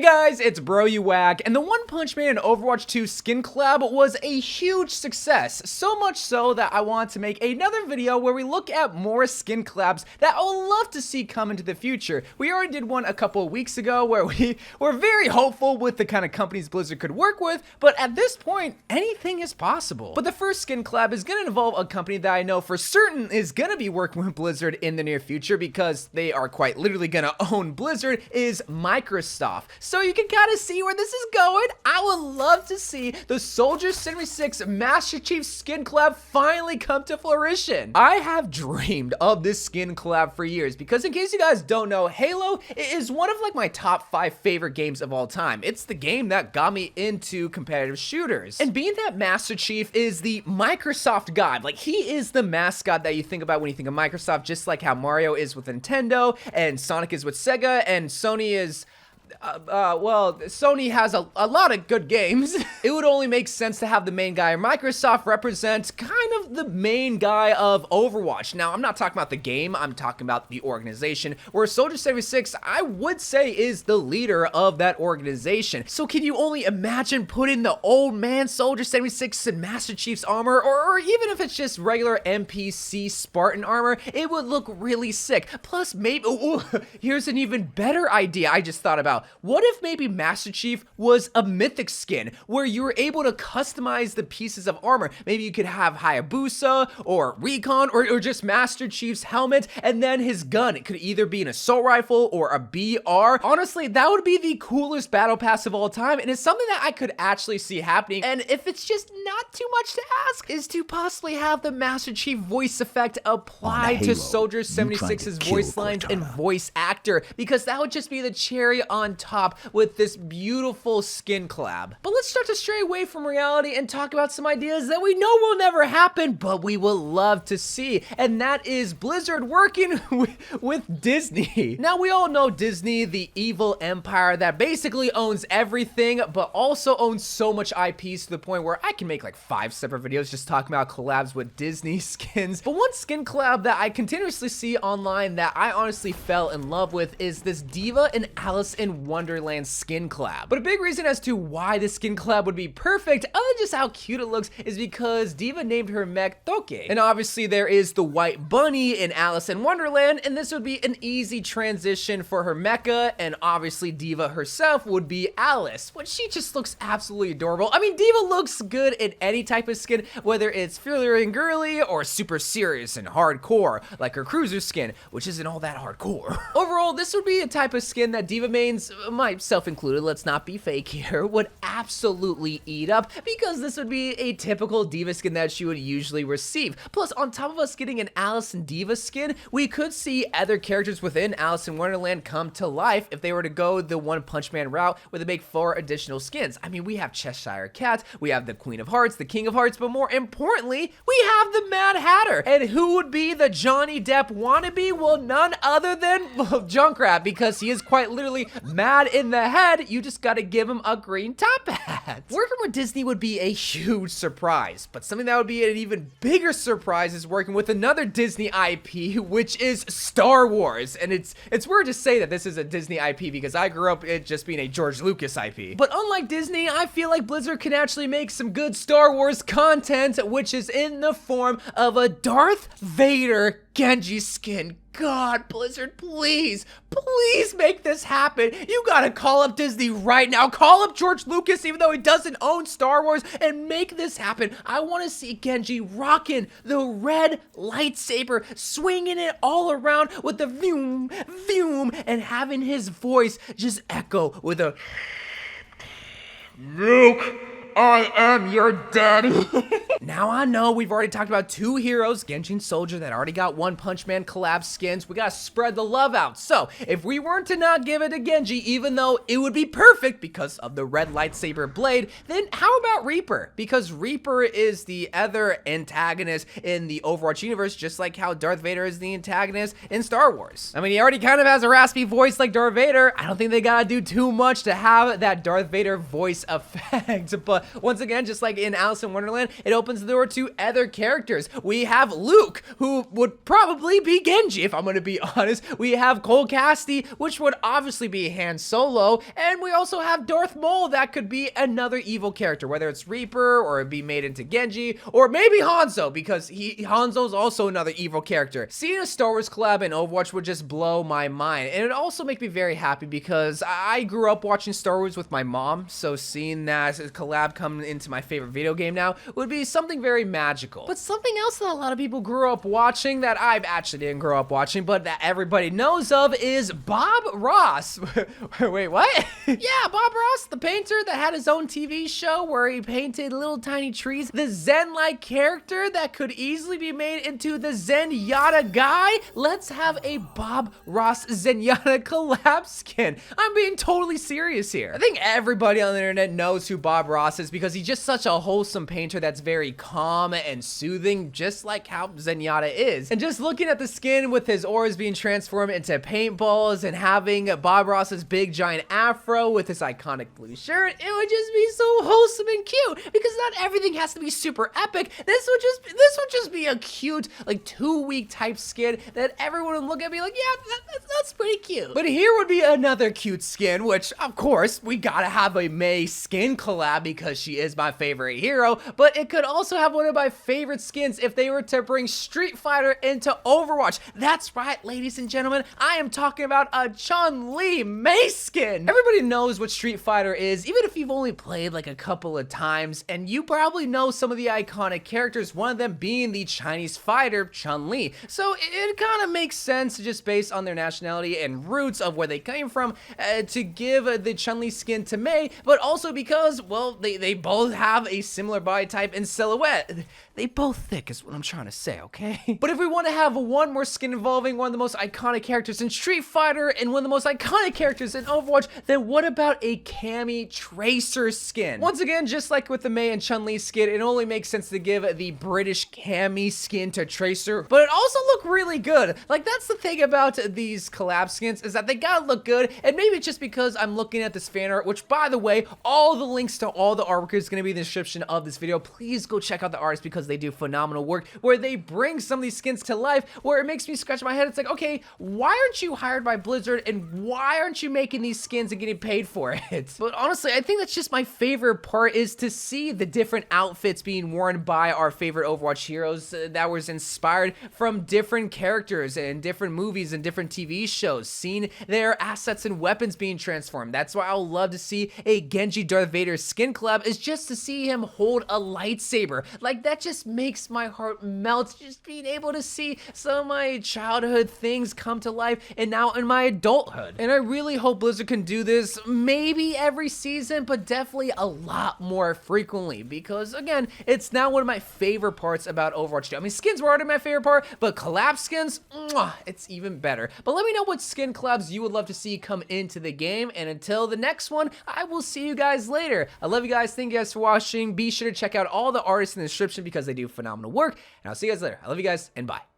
Hey guys, it's Bro You Whack, and the One Punch Man and Overwatch 2 skin collab was a huge success, so much so that I want to make another video where we look at more skin collabs that I would love to see come into the future. We already did one a couple of weeks ago where we were very hopeful with the kind of companies Blizzard could work with, but at this point, anything is possible. But the first skin collab is going to involve a company that I know for certain is going to be working with Blizzard in the near future because they are quite literally going to own Blizzard, is Microsoft. So you can kind of see where this is going. I would love to see the Soldier 76 Master Chief skin collab finally come to fruition. I have dreamed of this skin collab for years because, in case you guys don't know, Halo is one of my top 5 favorite games of all time. It's the game that got me into competitive shooters. And being that Master Chief is the Microsoft god, he is the mascot that you think about when you think of Microsoft, just like how Mario is with Nintendo and Sonic is with Sega and Sony is well, Sony has a lot of good games. It would only make sense to have the main guy. Microsoft represents kind of the main guy of Overwatch. Now, I'm not talking about the game, I'm talking about the organization, where Soldier 76, I would say, is the leader of that organization. So can you only imagine putting the old man Soldier 76 in Master Chief's armor, or even if it's just regular NPC Spartan armor, it would look really sick. Plus, maybe, here's an even better idea I just thought about. What if maybe Master Chief was a mythic skin where you were able to customize the pieces of armor? Maybe you could have Hayabusa or Recon or just Master Chief's helmet, and then his gun. It could either be an assault rifle or a BR. Honestly, that would be the coolest battle pass of all time, and it's something that I could actually see happening. And if it's just not too much to ask, is to possibly have the Master Chief voice effect applied to Soldier 76's voice lines and voice actor, because that would just be the cherry on top with this beautiful skin collab. But let's start to stray away from reality and talk about some ideas that we know will never happen, but we will love to see, and that is Blizzard working with Disney. Now, we all know Disney, the evil empire that basically owns everything, but also owns so much IPs to the point where I can make 5 separate videos just talking about collabs with Disney skins. But one skin collab that I continuously see online that I honestly fell in love with is this Diva and Alice in Wonderland skin collab. But a big reason as to why this skin collab would be perfect, other than just how cute it looks, is because Diva named her mech Toke. And obviously there is the white bunny in Alice in Wonderland, and this would be an easy transition for her mecha, and obviously Diva herself would be Alice, which she just looks absolutely adorable. I mean, Diva looks good in any type of skin, whether it's filler and girly or super serious and hardcore, like her cruiser skin, which isn't all that hardcore. Overall, this would be a type of skin that Diva mains, myself included, let's not be fake here, would absolutely eat up, because this would be a typical Diva skin that she would usually receive. Plus, on top of us getting an Alice and Diva skin, we could see other characters within Alice in Wonderland come to life if they were to go the One Punch Man route where they make 4 additional skins. I mean, we have Cheshire Cat, we have the Queen of Hearts, the King of Hearts, but more importantly, we have the Mad Hatter. And who would be the Johnny Depp wannabe? Well, none other than Junkrat, because he is quite literally mad in the head. You just gotta give him a green top hat. Working with Disney would be a huge surprise, but something that would be an even bigger surprise is working with another Disney IP, which is Star Wars. And it's weird to say that this is a Disney IP because I grew up it just being a George Lucas IP. But unlike Disney, I feel like Blizzard can actually make some good Star Wars content, which is in the form of a Darth Vader Genji skin. God, Blizzard, please make this happen. You gotta call up Disney right now. Call up George Lucas, even though he doesn't own Star Wars, and make this happen. I want to see Genji rocking the red lightsaber, swinging it all around with the vroom, vroom, and having his voice just echo with a Luke, I am your daddy. Now I know we've already talked about 2 heroes, Genji and Soldier, that already got One Punch Man collab skins. We gotta spread the love out. So if we weren't to not give it to Genji, even though it would be perfect because of the red lightsaber blade, then how about Reaper? Because Reaper is the other antagonist in the Overwatch universe, just like how Darth Vader is the antagonist in Star Wars. I mean, he already kind of has a raspy voice like Darth Vader. I don't think they gotta do too much to have that Darth Vader voice effect, but Once again, just like in Alice in Wonderland, it opens the door to other characters. We have Luke, who would probably be Genji, if I'm going to be honest. We have Cole Cassidy, which would obviously be Han Solo. And we also have Darth Maul, that could be another evil character, whether it's Reaper or it be made into Genji, or maybe Hanzo, because Hanzo's also another evil character. Seeing a Star Wars collab in Overwatch would just blow my mind. And it also make me very happy because I grew up watching Star Wars with my mom, so seeing that collab come into my favorite video game now would be something very magical. But something else that a lot of people grew up watching that I actually didn't grow up watching, but that everybody knows of, is Bob Ross. Wait, what? Yeah, Bob Ross, the painter that had his own TV show where he painted little tiny trees. The Zen-like character that could easily be made into the Zenyatta guy. Let's have a Bob Ross Zenyatta collab skin. I'm being totally serious here. I think everybody on the internet knows who Bob Ross is because he's just such a wholesome painter that's very calm and soothing, just like how Zenyatta is. And just looking at the skin with his auras being transformed into paintballs and having Bob Ross's big giant afro with his iconic blue shirt, it would just be so wholesome and cute because not everything has to be super epic. This would just be a cute, like 2-week type skin that everyone would look at and be like, yeah, that's pretty cute. But here would be another cute skin, which of course we gotta have a Mei skin collab because she is my favorite hero, but it could also have one of my favorite skins if they were to bring Street Fighter into Overwatch. That's right, ladies and gentlemen, I am talking about a Chun-Li Mei skin. Everybody knows what Street Fighter is, even if you've only played like a couple of times, and you probably know some of the iconic characters, one of them being the Chinese fighter Chun-Li. So it kind of makes sense just based on their nationality and roots of where they came from to give the Chun-Li skin to Mei, but also because, well, they both have a similar body type and silhouette. They both thick is what I'm trying to say, okay? But if we want to have one more skin involving one of the most iconic characters in Street Fighter and one of the most iconic characters in Overwatch, then what about a Cammy Tracer skin? Once again, just like with the Mei and Chun-Li skin, it only makes sense to give the British Cammy skin to Tracer, but it also look really good. Like, that's the thing about these collab skins, is that they gotta look good, and maybe it's just because I'm looking at this fan art, which, by the way, all the links to all the artwork is gonna be in the description of this video. Please go check out the artists because they do phenomenal work where they bring some of these skins to life, where it makes me scratch my head. It's like, okay, why aren't you hired by Blizzard, and why aren't you making these skins and getting paid for it? But honestly, I think that's just my favorite part, is to see the different outfits being worn by our favorite Overwatch heroes that was inspired from different characters and different movies and different TV shows, seeing their assets and weapons being transformed. That's why I'll love to see a Genji Darth Vader skin collab, is just to see him hold a lightsaber. Like, that just makes my heart melt, just being able to see some of my childhood things come to life and now in my adulthood. And I really hope Blizzard can do this maybe every season, but definitely a lot more frequently, because again, it's now one of my favorite parts about Overwatch 2. I mean, skins were already my favorite part, but collab skins, it's even better. But let me know what skin collabs you would love to see come into the game, and until the next one, I will see you guys later. I love you guys. Thank you guys for watching. Be sure to check out all the artists in the description because they do phenomenal work, and I'll see you guys later. I love you guys, and bye.